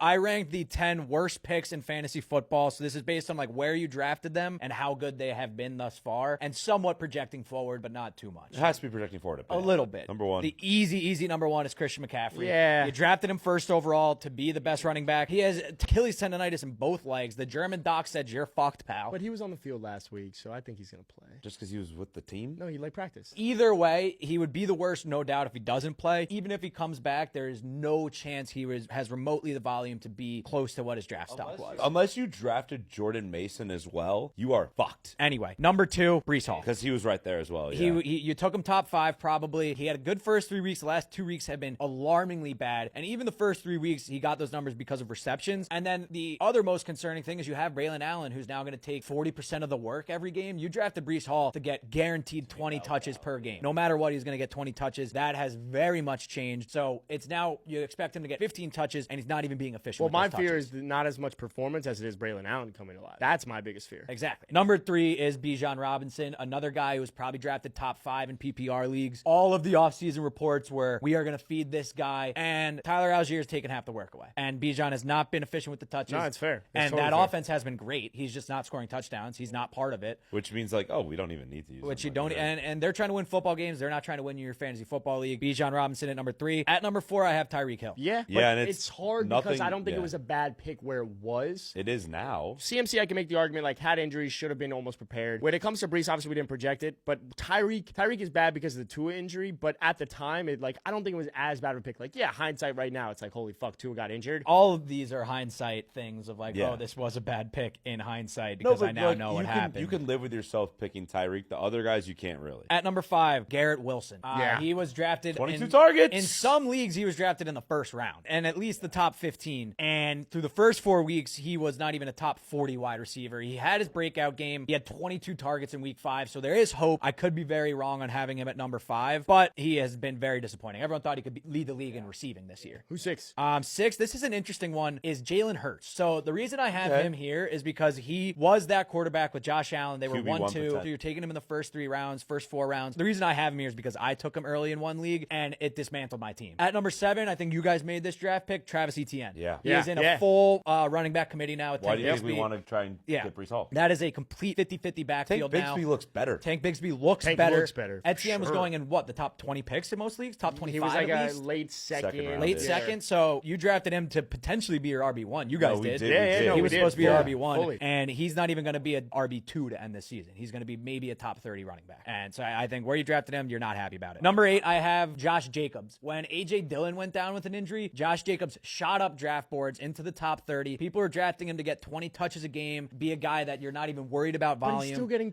I ranked the 10 worst picks in fantasy football. So this is based on like where you drafted them and how good they have been thus far, and somewhat projecting forward, but not too much. It has to be projecting forward A little bit. Number one. The easy number one is Christian McCaffrey. Yeah. You drafted him first overall to be the best running back. He has Achilles tendonitis in both legs. The German doc said you're fucked, pal. But he was on the field last week, so I think he's going to play. Just because he was with the team? No, he like practice. Either way, he would be the worst, no doubt, if he doesn't play. Even if he comes back, there is no chance he has remotely the volume to be close to what his draft stock was. Unless you drafted Jordan Mason as well, you are fucked. Anyway, number 2, Breece Hall. Because he was right there as well. He, Yeah. you took him top 5 probably. He had a good first 3 weeks. The last 2 weeks have been alarmingly bad. And even the first 3 weeks, he got those numbers because of receptions. And then the other most concerning thing is you have Braylon Allen, who's now going to take 40% of the work every game. You drafted Breece Hall to get guaranteed 20 touches per game. No matter what, he's going to get 20 touches. That has very much changed. So it's now you expect him to get 15 touches, and he's not even being efficient. Well, with my those fear touches. is not as much performance as it is Braylon Allen coming alive. That's my biggest fear. Exactly. Number 3 is Bijan Robinson, another guy who was probably drafted top 5 in PPR leagues. All of the offseason reports were, we are going to feed this guy, and Tyler Algier has taken half the work away. And Bijan has not been efficient with the touches. No, it's fair. It's and totally that fair. offense has been great. He's just not scoring touchdowns. He's not part of it. Which means like, oh, we don't even need to use Which him you like don't, that. and they're trying to win football games. They're not trying to win your fantasy football league. Bijan Robinson at number 3. At number 4, I have Tyreek Hill. Yeah, Yeah, but and it's hard because nothing- I don't think yeah. it was a bad pick where it was. It is now. CMC, I can make the argument, like, had injuries, should have been almost prepared. When it comes to Breece, obviously we didn't project it, but Tyreek is bad because of the Tua injury, but at the time, I don't think it was as bad of a pick. Like, yeah, hindsight right now, it's like, holy fuck, Tua got injured. All of these are hindsight things of like, Yeah. oh, this was a bad pick in hindsight because I now know what happened. You can live with yourself picking Tyreek. The other guys, you can't really. At number 5, Garrett Wilson. Yeah. He was drafted 22 targets. In some leagues, he was drafted in the first round, and at least the top 15. And through the first 4 weeks, he was not even a top 40 wide receiver. He had his breakout game. He had 22 targets in week 5, so there is hope. I could be very wrong on having him at number 5, but he has been very disappointing. Everyone thought he could lead the league in receiving this year. Who's 6? 6, this is an interesting one, is Jalen Hurts. So the reason I have him here is because he was that quarterback with Josh Allen. They were QB1 1-2. percent. So you're taking him in the first 3 rounds, first 4 rounds. The reason I have him here is because I took him early in one league, and it dismantled my team. At number 7, I think you guys made this draft pick, Travis Etienne. Yeah. He is in a full running back committee now with Why Tank do you think we Bigsby. want to try and get Breece Hall? That is a complete 50-50 Tank backfield now. Bigsby looks better. Tank Bigsby looks Tank better. looks better, for Etienne was sure. going in what, the top 20 picks in most leagues? Top 25 He was like at a least? late second. round. Late Yeah. second, so you drafted him to potentially be your RB1. You guys No, we did. did. Yeah, we yeah, did. no, He we was did. supposed to be your Yeah, RB1, fully. and he's not even going to be an RB2 to end this season. He's going to be maybe a top 30 running back. And so I think where you drafted him, you're not happy about it. Number 8, I have Josh Jacobs. When A.J. Dillon went down with an injury, Josh Jacobs shot up draft boards into the top 30. People are drafting him to get 20 touches a game, be a guy that you're not even worried about But volume. he's still getting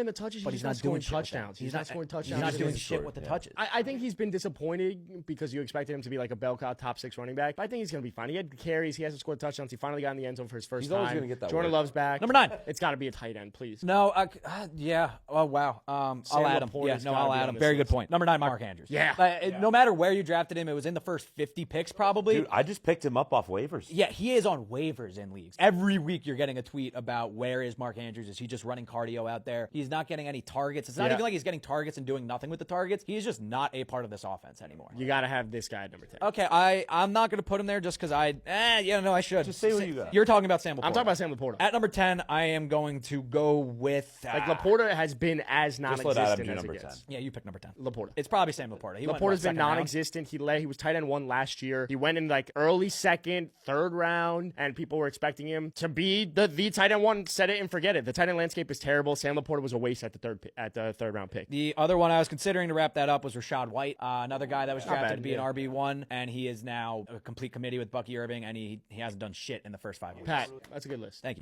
the touches. But he's he's not not scoring doing shit with them. touchdowns. He's not scoring touchdowns. He's not doing doesn't shit score, with the yeah. touches. I think he's been disappointed because you expected him to be like a bell cow top 6 running back. But I think he's going to be fine. He had carries. He hasn't scored touchdowns. He finally got in the end zone for his first He's time. always gonna get that Jordan work. Love's back. Number 9. It's got to be a tight end, please. No, yeah. Oh, wow. I'll add him. Laporta's Yeah, no, gotta I'll be add on him. this Very list. good point. Number 9, Mark Andrews. Yeah. No matter where you drafted him, it was in the first 50 picks probably. Dude, I just picked him up off waivers. Yeah, he is on waivers in leagues. Every week you're getting a tweet about where is Mark Andrews? Is he just running cardio out there? He's not getting any targets. It's not even like he's getting targets and doing nothing with the targets. He's just not a part of this offense anymore. You got to have this guy at number 10. Okay, I'm not going to put him there just because I should. Just say what you got. You're talking about Sam Laporta. I'm talking about Sam Laporta. At number 10, I am going to go with... Like, Laporta has been as Just let Adam non-existent do as number it 10. gets. Yeah, you pick number 10. Laporta. It's probably Sam Laporta. He went, Laporta's been second round? non-existent. He was tight end 1 last year. He went in like early second, third round, and people were expecting him to be the tight end 1. Set it and forget it. The tight end landscape is terrible. Sam Laporta was a waste at the third round pick. The other one I was considering to wrap that up was Rashad White, another guy that was Not drafted bad, to be yeah. an RB1, and he is now a complete committee with Bucky Irving, and he hasn't done shit in the first 5 years. Pat, that's a good list. Thank you.